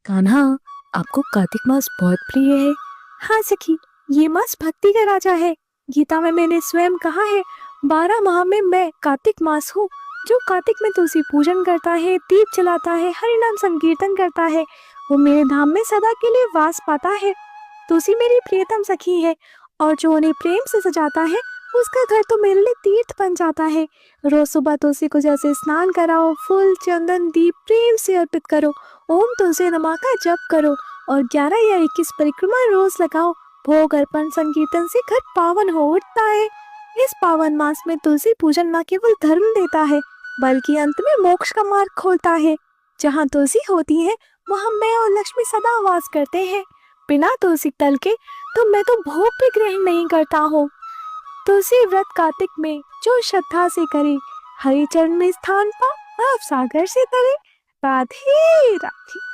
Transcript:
कान्हा, आपको कार्तिक मास बहुत प्रिय है। हाँ सखी, ये मास भक्ति का राजा है। गीता में मैंने स्वयं कहा है, 12 माह में मैं कार्तिक मास हूँ। जो कार्तिक में तुलसी पूजन करता है, दीप जलाता है, हरि नाम संकीर्तन करता है, वो मेरे धाम में सदा के लिए वास पाता है। तुलसी मेरी प्रियतम सखी है, और जो उन्हें प्रेम से सजाता है, उसका घर तो मेरे लिए तीर्थ बन जाता है। रोज सुबह तुलसी को जैसे स्नान कराओ, फूल चंदन दीप प्रेम से अर्पित करो, ओम तुलसी नमः का जप करो, और 11 या 21 परिक्रमा रोज लगाओ। भोग अर्पण संकीर्तन से घर पावन हो उठता है। इस पावन मास में तुलसी पूजन न केवल धर्म देता है, बल्कि अंत में मोक्ष का मार्ग खोलता है। जहाँ तुलसी होती है, वहाँ मैं और लक्ष्मी सदा वास करते हैं। बिना तुलसी तल के तो मैं तो भोग भी ग्रहण नहीं करता हूँ। तुलसी व्रत कार्तिक में जो श्रद्धा से करे, हरि चरण में स्थान पा, भाव सागर से तरे। राधे राधे।